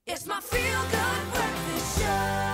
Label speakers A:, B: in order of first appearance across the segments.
A: It's my feel-good breakfast show.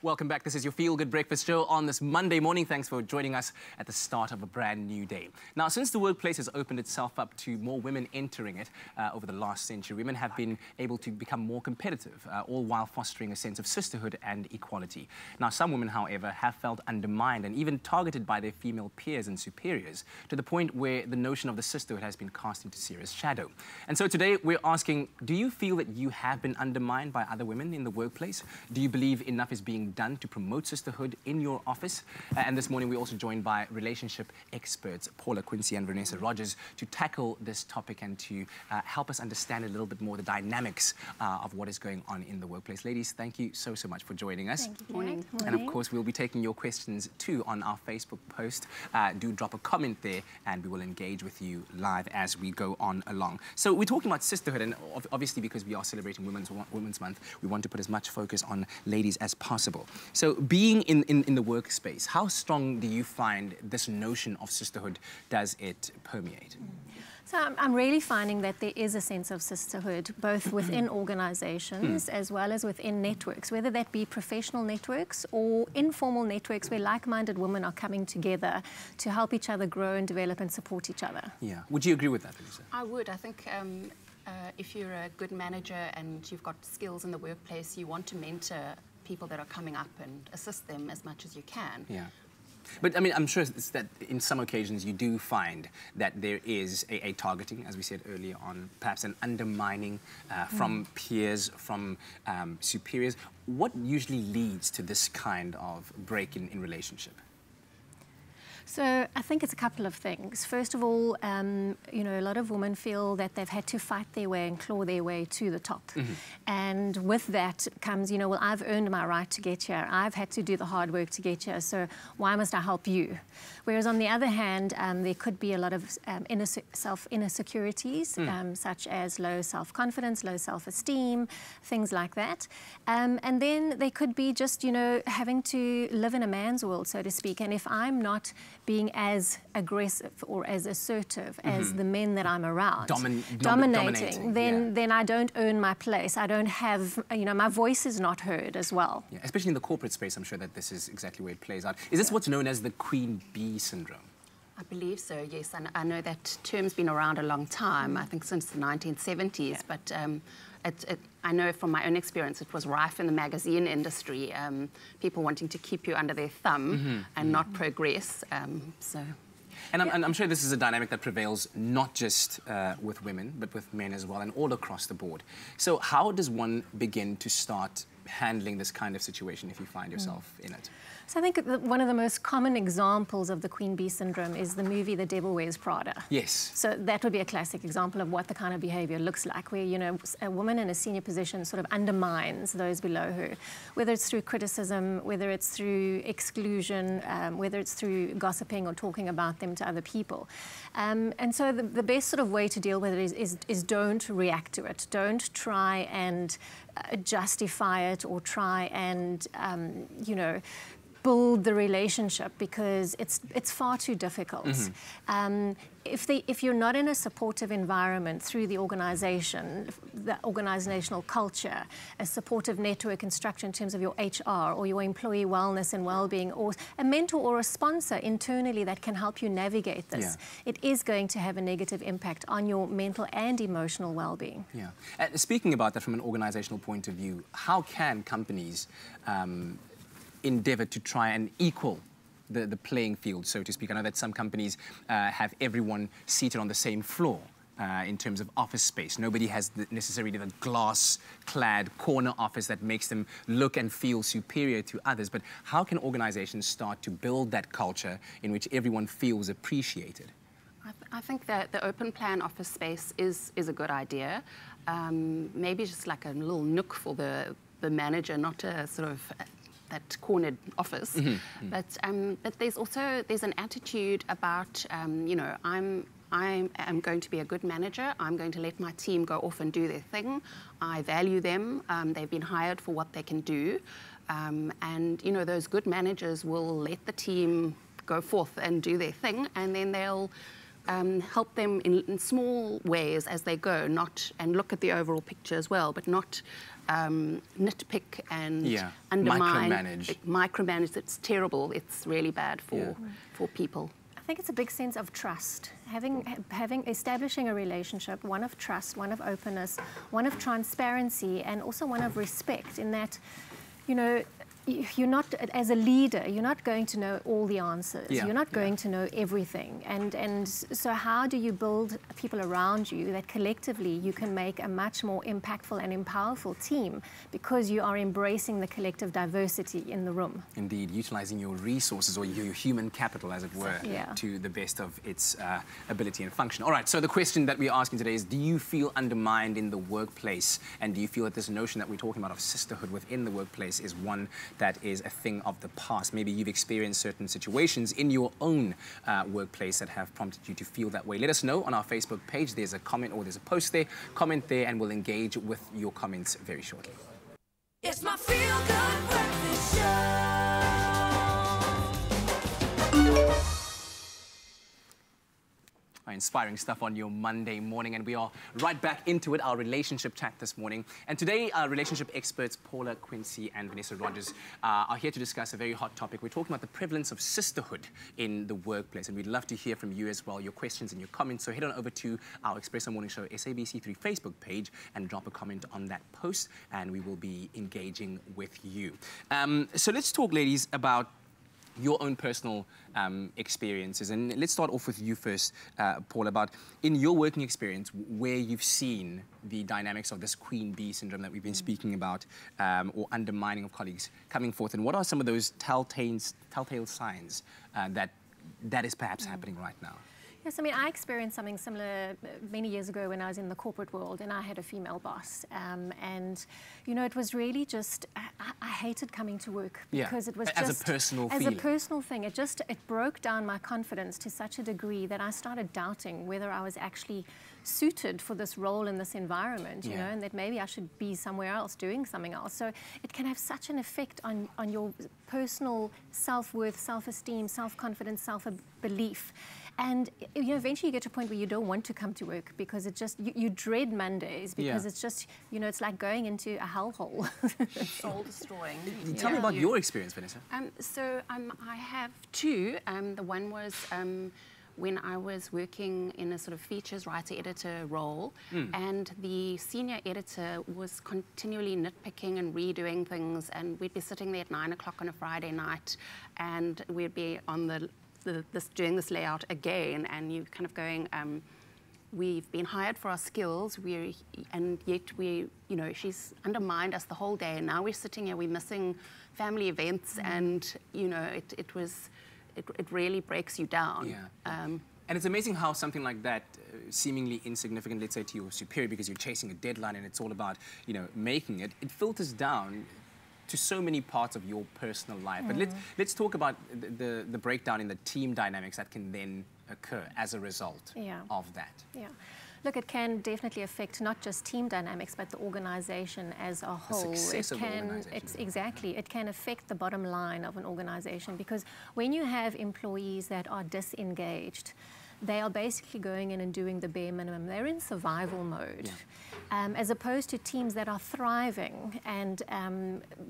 B: Welcome back. This is your Feel Good Breakfast Show on this Monday morning. Thanks for joining us at the start of a brand new day. Now, since the workplace has opened itself up to more women entering it over the last century, women have been able to become more competitive, all while fostering a sense of sisterhood and equality. Now, some women, however, have felt undermined and even targeted by their female peers and superiors, to the point where the notion of the sisterhood has been cast into serious shadow. And so today we're asking, do you feel that you have been undermined by other women in the workplace? Do you believe enough is being done to promote sisterhood in your office? And this morning we're also joined by relationship experts Paula Quinsee and Vanessa Rogers to tackle this topic and to help us understand a little bit more the dynamics of what is going on in the workplace. Ladies, thank you so much for joining us.
C: Thank you. Morning.
B: And of course we'll be taking your questions too on our Facebook post. Do drop a comment there and we will engage with you live as we go on along. So we're talking about sisterhood, and obviously because we are celebrating Women's Month, we want to put as much focus on ladies as possible. So being in the workspace, how strong do you find this notion of sisterhood does it permeate?
C: So I'm really finding that there is a sense of sisterhood, both within organizations as well as within networks, whether that be professional networks or informal networks where like-minded women are coming together to help each other grow and develop and support each other.
B: Yeah. Would you agree with that, Vanessa?
D: I would. I think if you're a good manager and you've got skills in the workplace, you want to mentor people that are coming up and assist them as much as you can.
B: Yeah. But I mean, I'm sure it's that in some occasions you do find that there is a targeting, as we said earlier on, perhaps an undermining from peers, from superiors. What usually leads to this kind of break in relationship?
C: So I think it's a couple of things. First of all, you know, a lot of women feel that they've had to fight their way and claw their way to the top. And with that comes, you know, well, I've earned my right to get here. I've had to do the hard work to get here, so why must I help you? Whereas on the other hand, there could be a lot of inner insecurities, such as low self-confidence, low self-esteem, things like that. And then they could be just, you know, having to live in a man's world, so to speak. And if I'm not being as aggressive or as assertive as the men that I'm around, dominating, then I don't earn my place. I don't have, you know, my voice is not heard as well.
B: Yeah, especially in the corporate space, I'm sure that this is exactly where it plays out. Is this what's known as the Queen Bee syndrome?
D: I believe so, yes. And I know that term's been around a long time, I think since the 1970s, but I know from my own experience it was rife in the magazine industry, people wanting to keep you under their thumb and not progress.
B: And I'm sure this is a dynamic that prevails not just with women, but with men as well, and all across the board. So how does one begin to start handling this kind of situation if you find yourself in it?
C: So I think one of the most common examples of the Queen Bee syndrome is the movie The Devil Wears Prada.
B: Yes.
C: So that would be a classic example of what the kind of behavior looks like, where, you know, a woman in a senior position sort of undermines those below her, whether it's through criticism, whether it's through exclusion, whether it's through gossiping or talking about them to other people. And so the best sort of way to deal with it is don't react to it. Don't try and justify it or try and, you know, build the relationship, because it's far too difficult. If you're not in a supportive environment through the organization, the organizational culture, a supportive network and structure in terms of your HR or your employee wellness and well-being, or a mentor or a sponsor internally that can help you navigate this, it is going to have a negative impact on your mental and emotional well-being.
B: Yeah. Speaking about that from an organizational point of view, how can companies endeavor to try and equal the playing field, so to speak? I know that some companies have everyone seated on the same floor in terms of office space. Nobody has necessarily the glass-clad corner office that makes them look and feel superior to others. But how can organizations start to build that culture in which everyone feels appreciated?
D: I think that the open plan office space is a good idea. Maybe just like a little nook for the manager, not a sort of that cornered office. But there's an attitude about, you know, I am going to be a good manager. I'm going to let my team go off and do their thing. I value them. They've been hired for what they can do. And, you know, those good managers will let the team go forth and do their thing, and then they'll help them in small ways as they go, and look at the overall picture as well, but not nitpick and undermine. Micromanage. It's terrible. It's really bad for people.
C: I think it's a big sense of trust. Establishing a relationship, one of trust, one of openness, one of transparency, and also one of respect, in that, you know, you're not, as a leader, you're not going to know all the answers. You're not going to know everything. And so how do you build people around you that collectively you can make a much more impactful and powerful team, because you are embracing the collective diversity in the room?
B: Indeed, utilizing your resources, or your human capital, as it were, to the best of its ability and function. All right, so the question that we're asking today is, do you feel undermined in the workplace? And do you feel that this notion that we're talking about of sisterhood within the workplace is one that is a thing of the past? Maybe you've experienced certain situations in your own workplace that have prompted you to feel that way. Let us know on our Facebook page. There's a comment, or there's a post there. Comment there, and we'll engage with your comments very shortly.
A: It's my feel-good breakfast show.
B: Inspiring stuff on your Monday morning, and we are right back into it, our relationship chat this morning. And today, our relationship experts Paula Quinsee and Vanessa Rogers are here to discuss a very hot topic. We're talking about the prevalence of sisterhood in the workplace, and we'd love to hear from you as well, your questions and your comments. So head on over to our Expresso Morning Show SABC3 Facebook page and drop a comment on that post, and we will be engaging with you. So let's talk, ladies, about your own personal experiences. And let's start off with you first, Paul, about in your working experience, where you've seen the dynamics of this queen bee syndrome that we've been speaking about, or undermining of colleagues coming forth. And what are some of those telltale signs that is perhaps happening right now?
C: Yes, I mean, I experienced something similar many years ago when I was in the corporate world, and I had a female boss. And, you know, it was really just, I hated coming to work, because it was
B: as a personal feeling.
C: As a personal thing. It broke down my confidence to such a degree that I started doubting whether I was actually suited for this role in this environment, you know, and that maybe I should be somewhere else doing something else. So it can have such an effect on your personal self-worth, self-esteem, self-confidence, self-belief. And you know, eventually you get to a point where you don't want to come to work, because it just, you dread Mondays, because it's just, you know, it's like going into a hellhole.
D: Soul destroying.
B: Tell me about your experience, Vanessa.
D: I have two. The one was when I was working in a sort of features writer-editor role, and the senior editor was continually nitpicking and redoing things, and we'd be sitting there at 9 o'clock on a Friday night, and we'd be on doing this layout again, and you kind of going, we've been hired for our skills, and yet you know, she's undermined us the whole day, and now we're sitting here, we're missing family events, and you know, it really breaks you down.
B: And it's amazing how something like that, seemingly insignificant, let's say to your superior, because you're chasing a deadline and it's all about, you know, making it, it filters down to so many parts of your personal life. But let's talk about the breakdown in the team dynamics that can then occur as a result of that.
C: Look, it can definitely affect not just team dynamics, but the organization as a whole.
B: The success of the organization.
C: Exactly. It can affect the bottom line of an organization, because when you have employees that are disengaged, they are basically going in and doing the bare minimum. They're in survival mode. As opposed to teams that are thriving and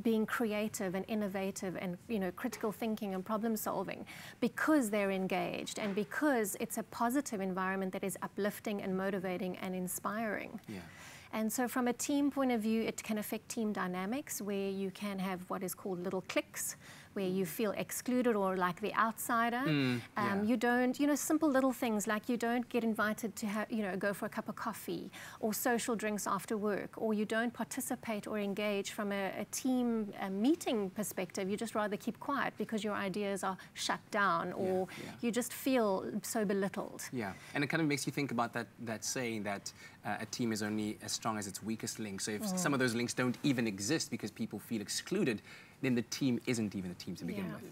C: being creative and innovative and, you know, critical thinking and problem solving, because they're engaged and because it's a positive environment that is uplifting and motivating and inspiring. And so from a team point of view, it can affect team dynamics, where you can have what is called little cliques, where you feel excluded or like the outsider. You don't, you know, simple little things like you don't get invited to have, you know, go for a cup of coffee or social drinks after work, or you don't participate or engage from a team meeting perspective. You just rather keep quiet because your ideas are shut down, or you just feel so belittled.
B: And it kind of makes you think about that saying that a team is only as strong as its weakest link. So if some of those links don't even exist because people feel excluded, then the team isn't even a team to begin with.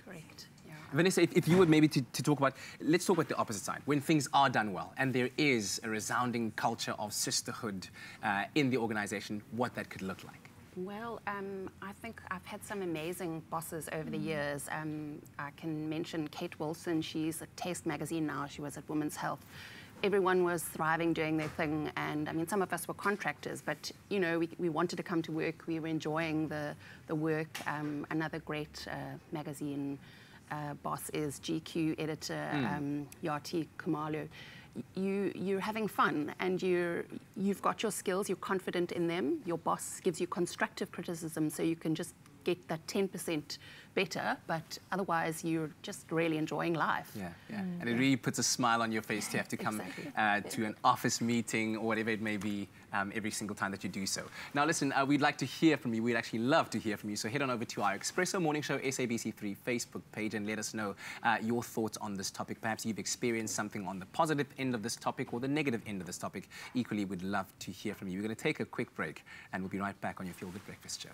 D: Correct.
B: Vanessa, if you would maybe to talk about, let's talk about the opposite side. When things are done well and there is a resounding culture of sisterhood in the organization, what that could look like.
D: Well, I think I've had some amazing bosses over the years. I can mention Kate Wilson. She's at Taste magazine now. She was at Women's Health. Everyone was thriving, doing their thing, and I mean, some of us were contractors, but you know, we wanted to come to work. We were enjoying the work. Another great magazine boss is GQ editor Yati Kumalo. You're having fun, and you've got your skills. You're confident in them. Your boss gives you constructive criticism, so you can just get that 10% better, but otherwise you're just really enjoying life.
B: Yeah, yeah. And it really puts a smile on your face to have to come to an office meeting or whatever it may be every single time that you do so. Now listen, we'd like to hear from you. We'd actually love to hear from you. So head on over to our Expresso Morning Show SABC3 Facebook page and let us know your thoughts on this topic. Perhaps you've experienced something on the positive end of this topic or the negative end of this topic. Equally, we'd love to hear from you. We're going to take a quick break and we'll be right back on your Feel Good Breakfast Show.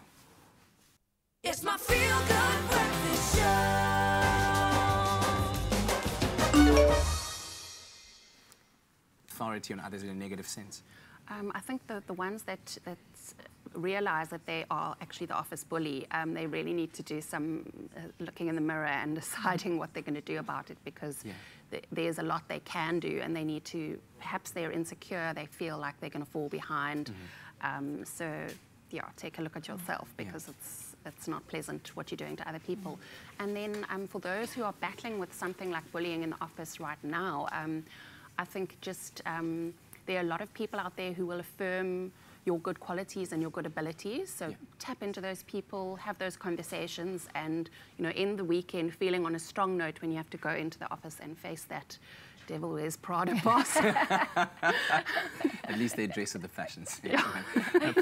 A: It's my Feel Good Breakfast Show.
B: Authority on others in a negative sense.
D: I think the ones that realize that they are actually the office bully, they really need to do some looking in the mirror and deciding what they're going to do about it, because there's a lot they can do, and they need to, perhaps they're insecure, they feel like they're going to fall behind. So yeah, take a look at yourself, because it's not pleasant what you're doing to other people. And then for those who are battling with something like bullying in the office right now, I think just there are a lot of people out there who will affirm your good qualities and your good abilities. So tap into those people, have those conversations, and you know, end the weekend feeling on a strong note when you have to go into the office and face that devil wears Prada boss.
B: At least they dress with the fashions.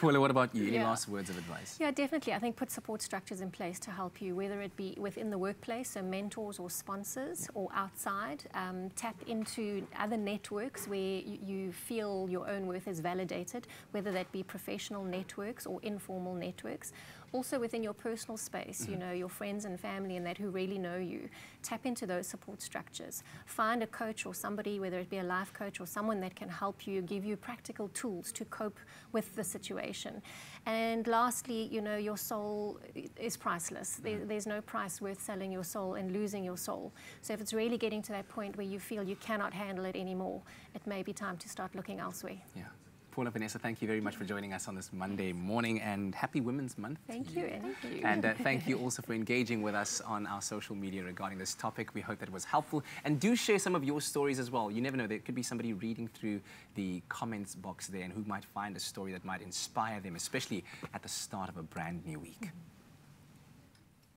B: Paula, what about you? Any last words of advice?
C: Yeah, definitely. I think put support structures in place to help you, whether it be within the workplace, so mentors or sponsors, or outside. Tap into other networks where you feel your own worth is validated, whether that be professional networks or informal networks. Also within your personal space, you know, your friends and family and that who really know you. Tap into those support structures. Find a coach or somebody, whether it be a life coach or someone that can help you, give you practical tools to cope with the situation. And lastly, you know, your soul is priceless. There's no price worth selling your soul and losing your soul. So if it's really getting to that point where you feel you cannot handle it anymore, it may be time to start looking elsewhere.
B: Yeah. Paula, Vanessa, thank you very much for joining us on this Monday morning, and happy Women's Month.
C: Thank you. Thank you.
B: And thank you also for engaging with us on our social media regarding this topic. We hope that it was helpful. And do share some of your stories as well. You never know, there could be somebody reading through the comments box there and who might find a story that might inspire them, especially at the start of a brand new week.